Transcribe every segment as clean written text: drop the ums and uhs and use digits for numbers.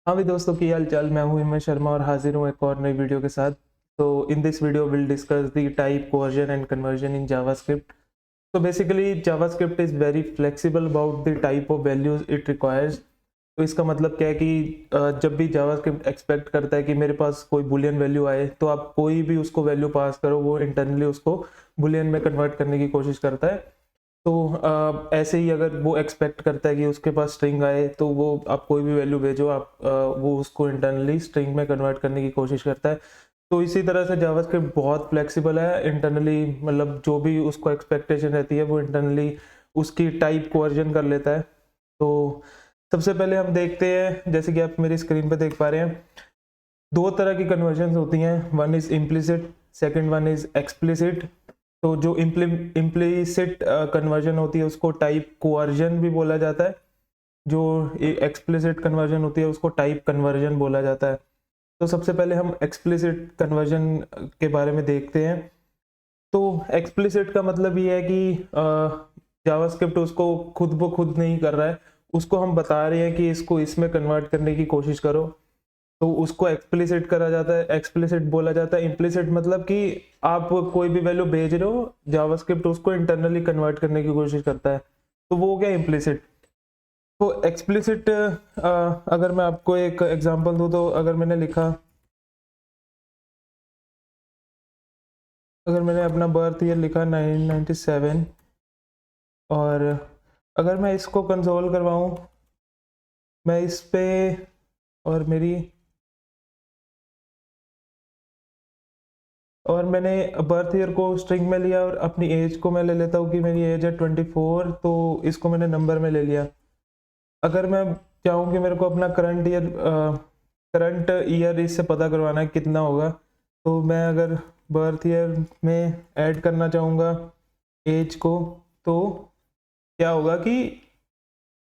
हाँ भी दोस्तों की हाल चाल। मैं हूँ हिमेश शर्मा और हाजिर हूँ एक और नई वीडियो के साथ। तो in this video will discuss the type coercion and conversion in JavaScript. So basically JavaScript is very flexible about the type of values it requires। तो इसका मतलब क्या है कि जब भी JavaScript एक्सपेक्ट करता है कि मेरे पास कोई बुलियन वैल्यू आए, तो आप कोई भी उसको वैल्यू पास करो, वो इंटरनली उसको बुलियन में कन्वर्ट करने की कोशिश करता है। तो ऐसे ही अगर वो एक्सपेक्ट करता है कि उसके पास स्ट्रिंग आए, तो वो आप कोई भी वैल्यू भेजो, आप वो उसको इंटरनली स्ट्रिंग में कन्वर्ट करने की कोशिश करता है। तो इसी तरह से जावास्क्रिप्ट बहुत फ्लेक्सिबल है इंटरनली, मतलब जो भी उसको एक्सपेक्टेशन रहती है वो इंटरनली उसकी टाइप कन्वर्जन कर लेता है। तो सबसे पहले हम देखते हैं, जैसे कि आप मेरी स्क्रीन पे देख पा रहे हैं, दो तरह की कन्वर्जन होती हैं। One is implicit, second one is explicit. तो जो इम्प्लिसिट कन्वर्जन होती है उसको टाइप कोवर्जन भी बोला जाता है। जो एक्सप्लिसिट कन्वर्जन होती है उसको टाइप कन्वर्जन बोला जाता है। तो सबसे पहले हम एक्सप्लिसिट कन्वर्जन के बारे में देखते हैं। तो एक्सप्लिसिट का मतलब ये है कि जावास्क्रिप्ट उसको खुद ब खुद नहीं कर रहा है, उसको हम बता रहे हैं कि इसको इसमें कन्वर्ट करने की कोशिश करो, तो उसको एक्सप्लिसिट करा जाता है, एक्सप्लिसिट बोला जाता है। इम्प्लिसिट मतलब कि आप कोई भी वैल्यू भेज रहे हो, जावास्क्रिप्ट उसको इंटरनली कन्वर्ट करने की कोशिश करता है, तो वो हो गया इम्प्लिसिट। तो एक्सप्लिसिट, अगर मैं आपको एक एग्जांपल दूं, तो अगर मैंने अपना बर्थ ईयर लिखा 1997, और अगर मैं इसको कंसोल करवाऊं, मैं इस पे, और मेरी, और मैंने बर्थ ईयर को स्ट्रिंग में लिया और अपनी एज को मैं ले लेता हूँ कि मेरी एज है 24, तो इसको मैंने नंबर में ले लिया। अगर मैं चाहूँ कि मेरे को अपना करंट ईयर इससे पता करवाना है कितना होगा, तो मैं अगर बर्थ ईयर में ऐड करना चाहूँगा एज को, तो क्या होगा कि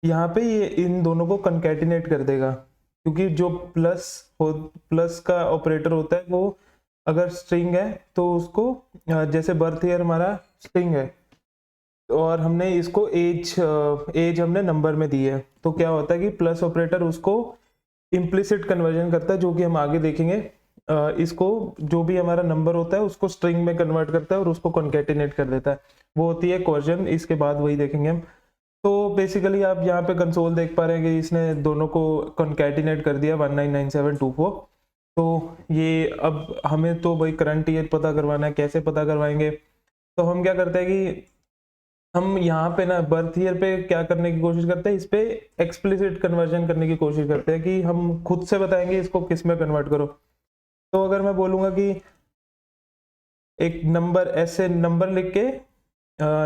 यहाँ पे ये इन दोनों को कंकैटिनेट कर देगा, क्योंकि जो प्लस का ऑपरेटर होता है वो अगर स्ट्रिंग है तो उसको, जैसे बर्थ ईयर हमारा स्ट्रिंग है और हमने इसको एज हमने नंबर में दी है, तो क्या होता है कि प्लस ऑपरेटर उसको इम्प्लिसिट कन्वर्जन करता है, जो कि हम आगे देखेंगे। इसको जो भी हमारा नंबर होता है उसको स्ट्रिंग में कन्वर्ट करता है और उसको कॉन्केटिनेट कर देता है, वो होती है कोवर्जन। इसके बाद वही देखेंगे हम। तो बेसिकली आप यहाँ पे कंसोल देख पा रहे हैं कि इसने दोनों को कॉन्केटिनेट कर दिया 199724। तो ये अब हमें तो भाई करंट ईयर पता करवाना है, कैसे पता करवाएंगे? तो हम क्या करते हैं कि हम यहाँ पे ना बर्थ ईयर पे क्या करने की कोशिश करते हैं, इस पे एक्सप्लिसिट कन्वर्जन करने की कोशिश करते हैं कि हम खुद से बताएंगे इसको किस में कन्वर्ट करो। तो अगर मैं बोलूंगा कि एक नंबर, ऐसे नंबर लिख के,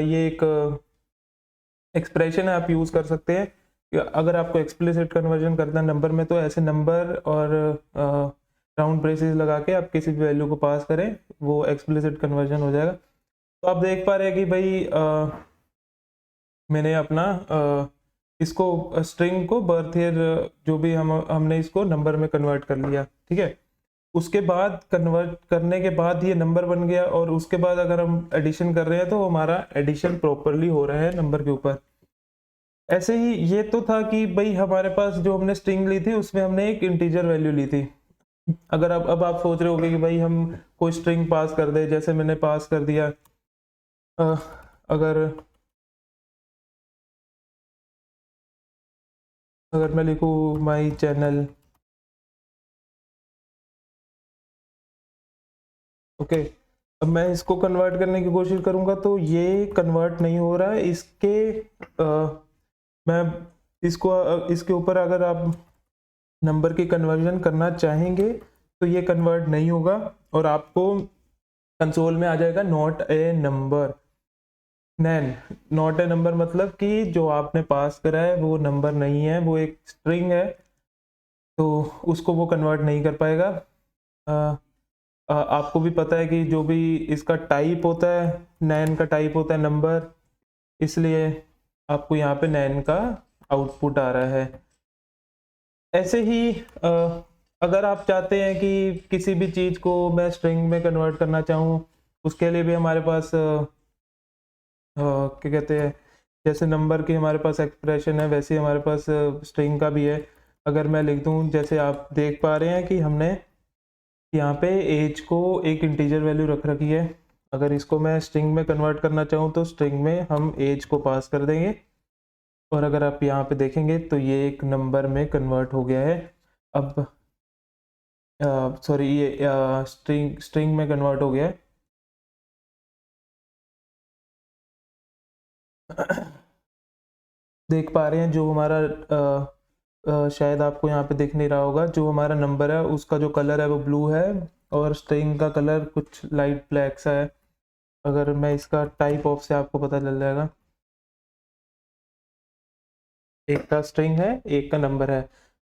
ये एक एक्सप्रेशन है, आप यूज कर सकते हैं कि अगर आपको एक्सप्लिसिट कन्वर्जन करना है नंबर में, तो ऐसे नंबर और राउंड ब्रेसेस लगा के आप किसी भी वैल्यू को पास करें, वो एक्सप्लिसिट कन्वर्जन हो जाएगा। तो आप देख पा रहे हैं कि भाई मैंने अपना इसको स्ट्रिंग को बर्थ ईयर, जो भी हमने इसको नंबर में कन्वर्ट कर लिया, ठीक है। उसके बाद कन्वर्ट करने के बाद ये नंबर बन गया, और उसके बाद अगर हम एडिशन कर रहे हैं तो हमारा एडिशन प्रॉपरली हो रहा है नंबर के ऊपर। ऐसे ही ये तो था कि भाई हमारे पास जो हमने स्ट्रिंग ली थी उसमें हमने एक इंटीजर वैल्यू ली थी। अगर अब आप सोच रहे होगे कि भाई हम कोई स्ट्रिंग पास कर दे, जैसे मैंने पास कर दिया, अ, अगर अगर मैं लिखूँ माई चैनल, ओके, अब मैं इसको कन्वर्ट करने की कोशिश करूंगा तो ये कन्वर्ट नहीं हो रहा है। मैं इसके ऊपर अगर आप नंबर की कन्वर्जन करना चाहेंगे तो ये कन्वर्ट नहीं होगा, और आपको कंसोल में आ जाएगा not a number. NaN, not a number मतलब कि जो आपने पास करा है वो नंबर नहीं है, वो एक स्ट्रिंग है, तो उसको वो कन्वर्ट नहीं कर पाएगा। आपको भी पता है कि जो भी इसका टाइप होता है, नैन का टाइप होता है नंबर, इसलिए आपको यहाँ पे नैन का आउटपुट आ रहा है। ऐसे ही अगर आप चाहते हैं कि किसी भी चीज़ को मैं स्ट्रिंग में कन्वर्ट करना चाहूँ, उसके लिए भी हमारे पास क्या कहते हैं, जैसे नंबर की हमारे पास एक्सप्रेशन है, वैसे ही हमारे पास स्ट्रिंग का भी है। अगर मैं लिख दूं, जैसे आप देख पा रहे हैं कि हमने यहाँ पे एज को एक इंटीजर वैल्यू रख रखी है। अगर इसको मैं स्ट्रिंग में कन्वर्ट करना चाहूँ तो स्ट्रिंग में हम एज को पास कर देंगे, और अगर आप यहाँ पे देखेंगे तो ये एक नंबर में कन्वर्ट हो गया है। अब सॉरी, ये स्ट्रिंग में कन्वर्ट हो गया है। देख पा रहे हैं जो हमारा शायद आपको यहाँ पे दिख नहीं रहा होगा, जो हमारा नंबर है उसका जो कलर है वो ब्लू है, और स्ट्रिंग का कलर कुछ लाइट ब्लैक सा है। अगर मैं इसका टाइप ऑफ से आपको पता चल जाएगा, एक का स्ट्रिंग है एक का नंबर है।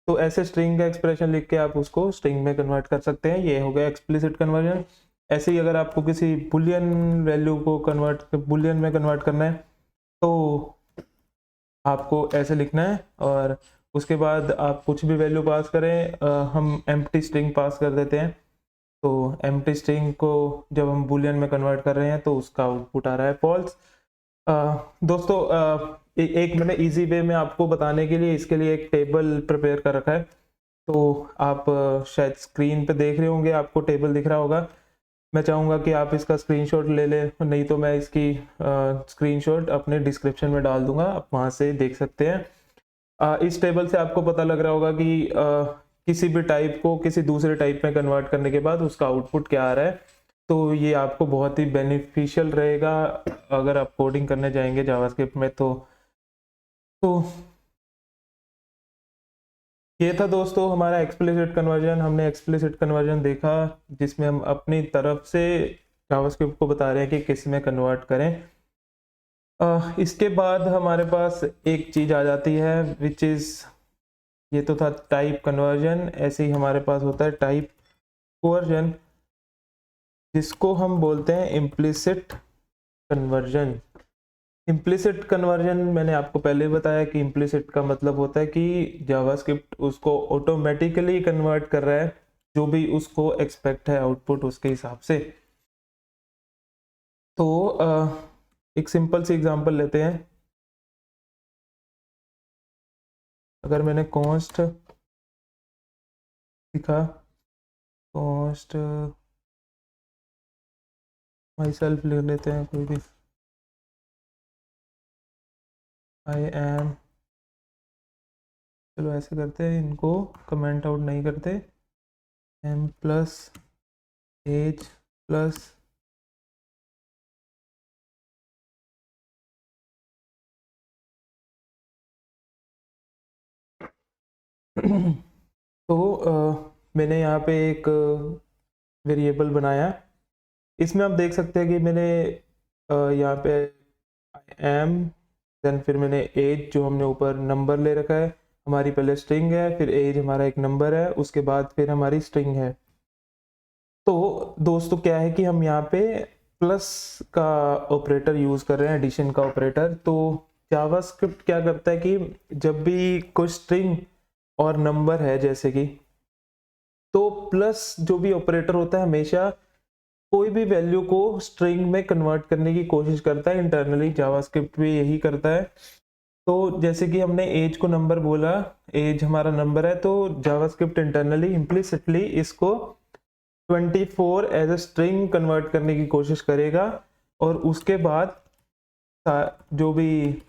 तो ऐसे स्ट्रिंग का एक्सप्रेशन लिख के आप उसको स्ट्रिंग में कन्वर्ट कर सकते हैं। ये हो गया एक्सप्लिसिट कन्वर्जन। ऐसे ही अगर आपको किसी बुलियन वैल्यू को बुलियन में कन्वर्ट करना है तो आपको ऐसे लिखना है, और उसके बाद आप कुछ भी वैल्यू पास करें। हम एम्प्टी स्ट्रिंग पास कर देते हैं, तो एम्प्टी स्ट्रिंग को जब हम बुलियन में कन्वर्ट कर रहे हैं तो उसका आउटपुट आ रहा है फॉल्स। दोस्तों, एक मैंने इजी वे में आपको बताने के लिए इसके लिए एक टेबल प्रिपेयर कर रखा है। तो आप शायद स्क्रीन पे देख रहे होंगे, आपको टेबल दिख रहा होगा। मैं चाहूँगा कि आप इसका स्क्रीनशॉट ले लें, नहीं तो मैं इसकी स्क्रीनशॉट अपने डिस्क्रिप्शन में डाल दूंगा, आप वहाँ से देख सकते हैं। इस टेबल से आपको पता लग रहा होगा कि किसी भी टाइप को किसी दूसरे टाइप में कन्वर्ट करने के बाद उसका आउटपुट क्या आ रहा है। तो ये आपको बहुत ही बेनिफिशियल रहेगा अगर आप कोडिंग करने जाएंगे जावास्क्रिप्ट में। तो ये था दोस्तों हमारा एक्सप्लिसिट कन्वर्जन। हमने एक्सप्लिसिट कन्वर्जन देखा जिसमें हम अपनी तरफ से जावास्क्रिप्ट को बता रहे हैं कि किस में कन्वर्ट करें। इसके बाद हमारे पास एक चीज़ आ जाती है विच इज़, ये तो था टाइप कन्वर्जन। ऐसे ही हमारे पास होता है टाइप कोवर्जन, जिसको हम बोलते हैं इम्प्लिसिट कन्वर्जन। इम्प्लिसिट कन्वर्जन मैंने आपको पहले बताया कि इम्प्लिसिट का मतलब होता है कि जावास्क्रिप्ट उसको ऑटोमेटिकली कन्वर्ट कर रहा है, जो भी उसको एक्सपेक्ट है आउटपुट उसके हिसाब से। तो एक सिंपल सी एग्जांपल लेते हैं। अगर मैंने कॉन्स्ट लिखा, कॉन्स्ट माई सेल्फ लिख लेते हैं कोई भी, आई एम, चलो ऐसे करते हैं, इनको कमेंट आउट नहीं करते। एम प्लस एज प्लस तो मैंने यहाँ पे एक वेरिएबल बनाया। इसमें आप देख सकते हैं कि मैंने यहाँ पे आई एम, देन फिर मैंने एज, जो हमने ऊपर नंबर ले रखा है, हमारी पहले स्ट्रिंग है, फिर एज हमारा एक नंबर है, उसके बाद फिर हमारी स्ट्रिंग है। तो दोस्तों क्या है कि हम यहाँ पे प्लस का ऑपरेटर यूज कर रहे हैं, एडिशन का ऑपरेटर। तो जावास्क्रिप्ट क्या करता है कि जब भी कोई स्ट्रिंग और नंबर है जैसे कि, तो प्लस जो भी ऑपरेटर होता है हमेशा कोई भी वैल्यू को स्ट्रिंग में कन्वर्ट करने की कोशिश करता है। इंटरनली जावास्क्रिप्ट भी यही करता है। तो जैसे कि हमने एज को नंबर बोला, एज हमारा नंबर है, तो जावास्क्रिप्ट इंटरनली इम्प्लिसिटली इसको 24 एज अ स्ट्रिंग कन्वर्ट करने की कोशिश करेगा, और उसके बाद जो भी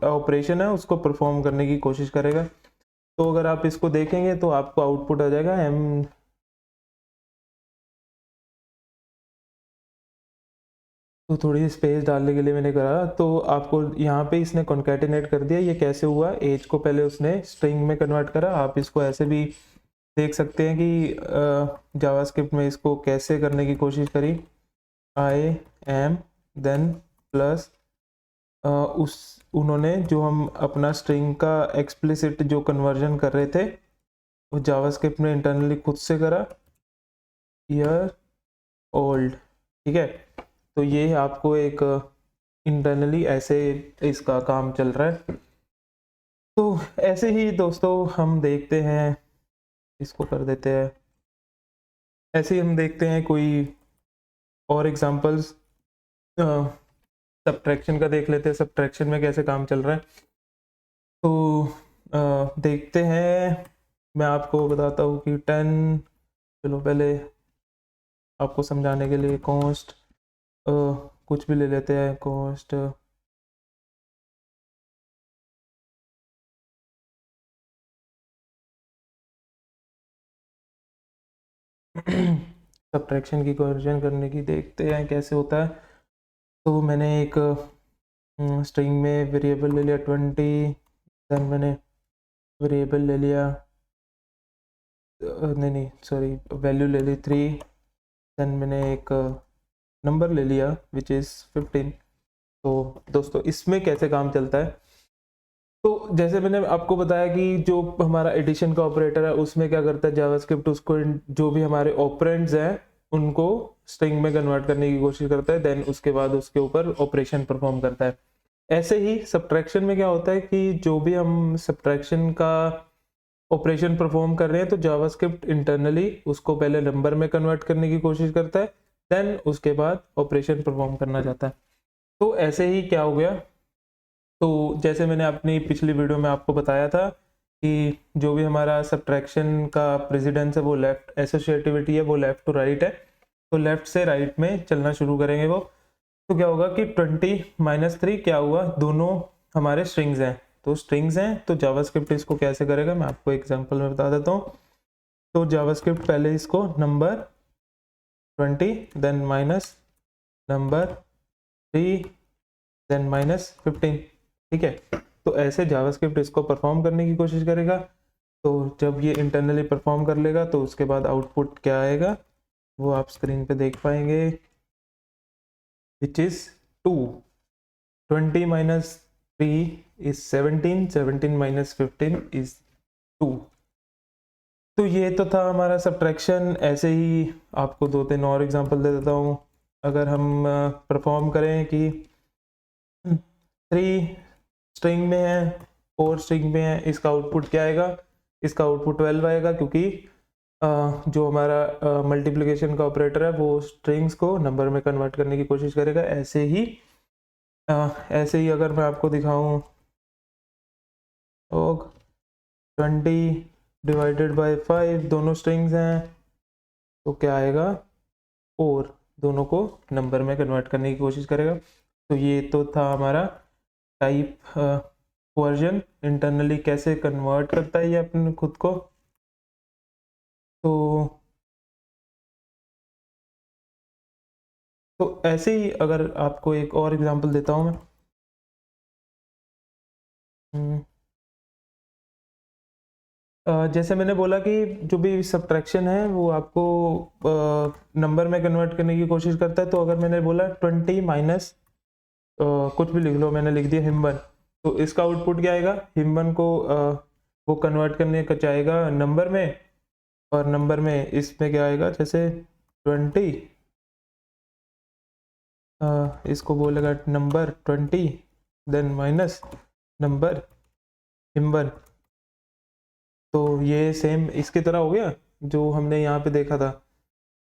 ऑपरेशन है उसको परफॉर्म करने की कोशिश करेगा। तो अगर आप इसको देखेंगे तो आपको आउटपुट आ जाएगा एम, तो थोड़ी स्पेस डालने के लिए मैंने करा, तो आपको यहाँ पे इसने कॉन्कैटिनेट कर दिया। ये कैसे हुआ, एज को पहले उसने स्ट्रिंग में कन्वर्ट करा। आप इसको ऐसे भी देख सकते हैं कि जावास्क्रिप्ट में इसको कैसे करने की कोशिश करी। आई एम देन प्लस उस उन्होंने जो हम अपना स्ट्रिंग का एक्सप्लिसिट जो कन्वर्जन कर रहे थे वो जावास्क्रिप्ट ने इंटरनली खुद से करा, ईयर ओल्ड। ठीक है, तो ये आपको एक इंटरनली ऐसे इसका काम चल रहा है। तो ऐसे ही दोस्तों हम देखते हैं, इसको कर देते हैं, ऐसे ही हम देखते हैं कोई और एग्जांपल्स। सब्ट्रैक्शन का देख लेते हैं, सब्ट्रैक्शन में कैसे काम चल रहा है। तो देखते हैं, मैं आपको बताता हूँ कि 10, चलो पहले आपको समझाने के लिए कॉस्ट कुछ भी ले लेते हैं, कॉस्ट सब्ट्रैक्शन की कन्वर्जन करने की देखते हैं कैसे होता है। तो मैंने एक स्ट्रिंग में वेरिएबल ले लिया 20, देन मैंने वेरिएबल ले लिया नहीं सॉरी वैल्यू ले ली 3, देन मैंने एक नंबर ले लिया विच इज़ 15। तो दोस्तों इसमें कैसे काम चलता है, तो जैसे मैंने आपको बताया कि जो हमारा एडिशन का ऑपरेटर है उसमें क्या करता है जावास्क्रिप्ट, उसको जो भी हमारे ऑपरेंड्स हैं उनको स्ट्रिंग में कन्वर्ट करने की कोशिश करता है, देन उसके बाद उसके ऊपर ऑपरेशन परफॉर्म करता है। ऐसे ही सब्ट्रैक्शन में क्या होता है कि जो भी हम सब्ट्रैक्शन का ऑपरेशन परफॉर्म कर रहे हैं तो जावास्क्रिप्ट इंटरनली उसको पहले नंबर में कन्वर्ट करने की कोशिश करता है, देन उसके बाद ऑपरेशन परफॉर्म करना चाहता है। तो ऐसे ही क्या हो गया, तो जैसे मैंने अपनी पिछली वीडियो में आपको बताया था कि जो भी हमारा सब्ट्रैक्शन का प्रेसिडेंस है वो लेफ्ट, एसोसिएटिविटी है वो लेफ्ट टू राइट है, तो लेफ्ट से राइट में चलना शुरू करेंगे वो। तो क्या होगा कि 20-3 क्या हुआ, दोनों हमारे स्ट्रिंग्स हैं, तो स्ट्रिंग्स हैं तो जावास्क्रिप्ट इसको कैसे करेगा मैं आपको एग्जांपल में बता देता हूँ। तो जावास्क्रिप्ट पहले इसको number 20 then minus number 3 then minus 15, ठीक है। तो ऐसे जावास्क्रिप्ट इसको परफॉर्म करने की कोशिश करेगा। तो जब ये इंटरनली परफॉर्म कर लेगा तो उसके बाद आउटपुट क्या आएगा वो आप स्क्रीन पे देख पाएंगे, which is 2, 20 minus 3 is 17, 17 minus 15 is 2। तो ये तो था हमारा सब्ट्रैक्शन। ऐसे ही आपको 2-3 और एग्जांपल दे देता हूँ। अगर हम परफॉर्म करें कि 3 स्ट्रिंग में है 4 स्ट्रिंग में है, इसका आउटपुट क्या आएगा, इसका आउटपुट 12 आएगा, क्योंकि जो हमारा मल्टीप्लिकेशन का ऑपरेटर है वो स्ट्रिंग्स को नंबर में कन्वर्ट करने की कोशिश करेगा। ऐसे ही अगर मैं आपको दिखाऊं तो 20 डिवाइडेड बाय 5 दोनों स्ट्रिंग्स हैं तो क्या आएगा 4, दोनों को नंबर में कन्वर्ट करने की कोशिश करेगा। तो ये तो था हमारा टाइप वर्जन, इंटरनली कैसे कन्वर्ट करता है ये अपने खुद को। तो ऐसे ही अगर आपको एक और एग्जांपल देता हूँ मैं, जैसे मैंने बोला कि जो भी सब्ट्रैक्शन है वो आपको नंबर में कन्वर्ट करने की कोशिश करता है। तो अगर मैंने बोला 20 माइनस कुछ भी लिख लो, मैंने लिख दिया हिमवन, तो इसका आउटपुट क्या आएगा, हिमवन को वो कन्वर्ट करने का चाहेगा नंबर में, और नंबर में इसमें क्या आएगा, जैसे 20 इसको बोलेगा नंबर 20 देन माइनस नंबर हिमवन। तो ये सेम इसकी तरह हो गया जो हमने यहाँ पे देखा था,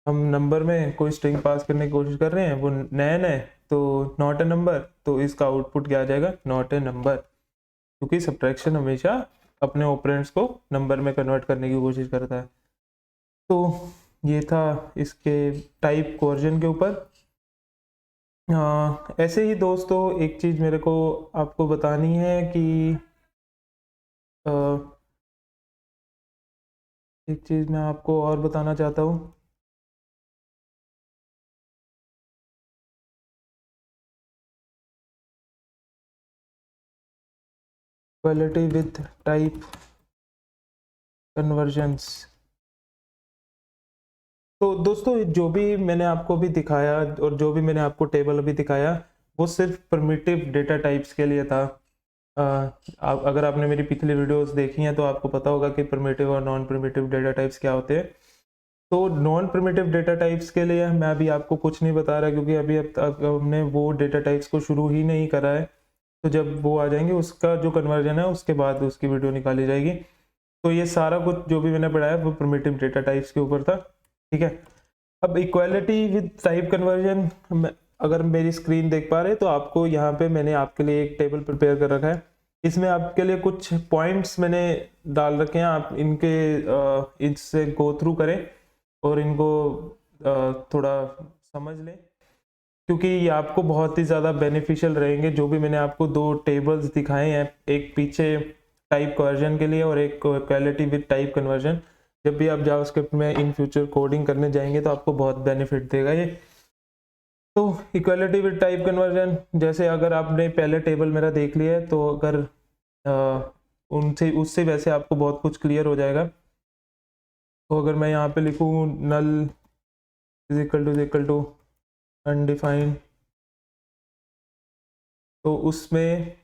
हम नंबर में कोई स्ट्रिंग पास करने की कोशिश कर रहे हैं, वो नैन है तो नॉट ए नंबर, तो इसका आउटपुट क्या आ जाएगा, नॉट ए नंबर, क्योंकि सब्ट्रैक्शन हमेशा अपने ऑपरेंड्स को नंबर में कन्वर्ट करने की कोशिश करता है। तो ये था इसके टाइप कोवर्जन के ऊपर। ऐसे ही दोस्तों एक चीज़ मेरे को आपको बतानी है कि एक चीज़ मैं आपको और बताना चाहता हूँ। Quality with type convergence. तो दोस्तों जो भी मैंने आपको भी दिखाया और जो भी मैंने आपको टेबल अभी दिखाया वो सिर्फ प्रिमिटिव डेटा टाइप्स के लिए था। अगर आपने मेरी पिछली वीडियोस देखी हैं तो आपको पता होगा कि प्रिमिटिव और नॉन प्रिमिटिव डेटा टाइप्स क्या होते हैं। तो नॉन प्रिमिटिव डेटा टाइप्स के लिए मैं अभी आपको कुछ नहीं बता रहा, क्योंकि अभी अब तक हमने वो डेटा टाइप्स को शुरू ही नहीं करा है। तो जब वो आ जाएंगे उसका जो कन्वर्जन है उसके बाद उसकी वीडियो निकाली जाएगी। तो ये सारा कुछ जो भी मैंने पढ़ाया वो प्रिमिटिव डेटा टाइप्स के ऊपर था, ठीक है। अब इक्वालिटी विद टाइप कन्वर्जन, अगर मेरी स्क्रीन देख पा रहे तो आपको यहाँ पे मैंने आपके लिए एक टेबल प्रिपेयर कर रखा है। इसमें आपके लिए कुछ पॉइंट्स मैंने डाल रखे हैं, आप इनके इससे गो थ्रू करें और इनको थोड़ा समझ लें, क्योंकि ये आपको बहुत ही ज़्यादा बेनिफिशियल रहेंगे। जो भी मैंने आपको 2 टेबल्स दिखाए हैं, एक पीछे टाइप कन्वर्जन के लिए और एक क्वालिटी विद टाइप कन्वर्जन, जब भी आप जावास्क्रिप्ट में इन फ्यूचर कोडिंग करने जाएंगे तो आपको बहुत बेनिफिट देगा ये। तो इक्वालिटी विद टाइप कन्वर्जन, जैसे अगर आपने पहले टेबल मेरा देख लिया है तो अगर उनसे उससे वैसे आपको बहुत कुछ क्लियर हो जाएगा। तो अगर मैं यहाँ पे लिखूँ null is equal to undefined, तो उसमें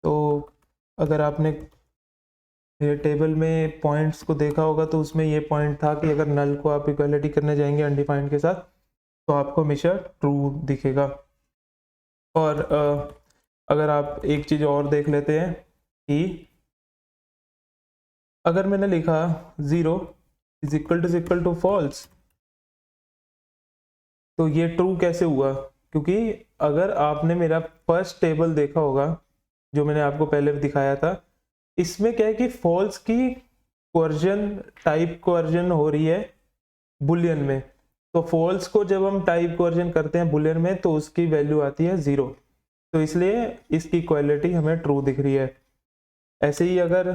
तो अगर आपने ये टेबल में पॉइंट्स को देखा होगा तो उसमें ये पॉइंट था कि अगर नल को आप इक्वालिटी करने जाएंगे अनडिफाइंड के साथ तो आपको हमेशा ट्रू दिखेगा। और अगर आप एक चीज़ और देख लेते हैं कि अगर मैंने लिखा 0 इज इक्वल टू फॉल्स, तो ये ट्रू कैसे हुआ? क्योंकि अगर आपने मेरा फर्स्ट टेबल देखा होगा जो मैंने आपको पहले दिखाया था, इसमें क्या है कि फॉल्स की कन्वर्जन टाइप कन्वर्जन हो रही है बुलियन में। तो फॉल्स को जब हम टाइप कन्वर्जन करते हैं बुलियन में तो उसकी वैल्यू आती है 0, तो इसलिए इसकी क्वालिटी हमें ट्रू दिख रही है। ऐसे ही अगर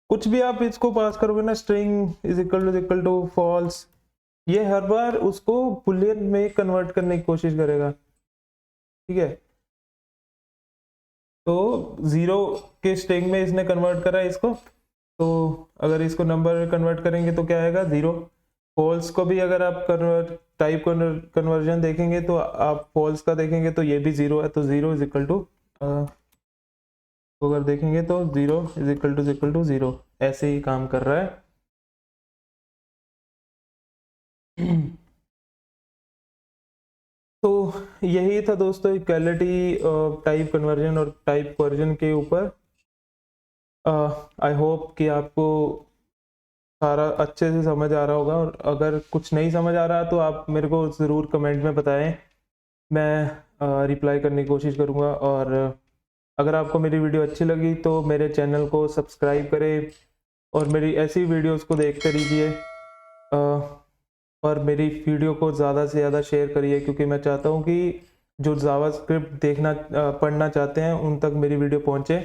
कुछ भी आप इसको पास करोगे ना, string is equal to false, ये हर बार उसको बुलियन में कन्वर्ट करने की कोशिश करेगा, ठीक है। तो 0 के स्ट्रिंग में इसने कन्वर्ट करा है इसको, तो अगर इसको नंबर में कन्वर्ट करेंगे तो क्या आएगा 0। फॉल्स को भी अगर आप टाइप कन्वर्जन देखेंगे तो आप फॉल्स का देखेंगे तो ये भी 0 है, तो 0 इज इक्वल टू, अगर देखेंगे तो 0 इज इक्वल टू 0, ऐसे ही काम कर रहा है। तो यही था दोस्तों इक्वालिटी टाइप कन्वर्जन और टाइप कन्वर्जन के ऊपर। आई होप कि आपको सारा अच्छे से समझ आ रहा होगा, और अगर कुछ नहीं समझ आ रहा तो आप मेरे को ज़रूर कमेंट में बताएं, मैं रिप्लाई करने की कोशिश करूँगा। और अगर आपको मेरी वीडियो अच्छी लगी तो मेरे चैनल को सब्सक्राइब करें और मेरी ऐसी वीडियोस को देखते रहिए, और मेरी वीडियो को ज़्यादा से ज़्यादा शेयर करिए, क्योंकि मैं चाहता हूँ कि जो जावास्क्रिप्ट देखना पढ़ना चाहते हैं उन तक मेरी वीडियो पहुँचे।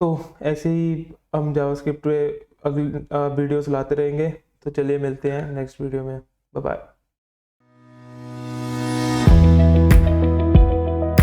तो ऐसे ही हम जावास्क्रिप्ट पे अगली वीडियोस लाते रहेंगे। तो चलिए मिलते हैं नेक्स्ट वीडियो में, बाय बाय।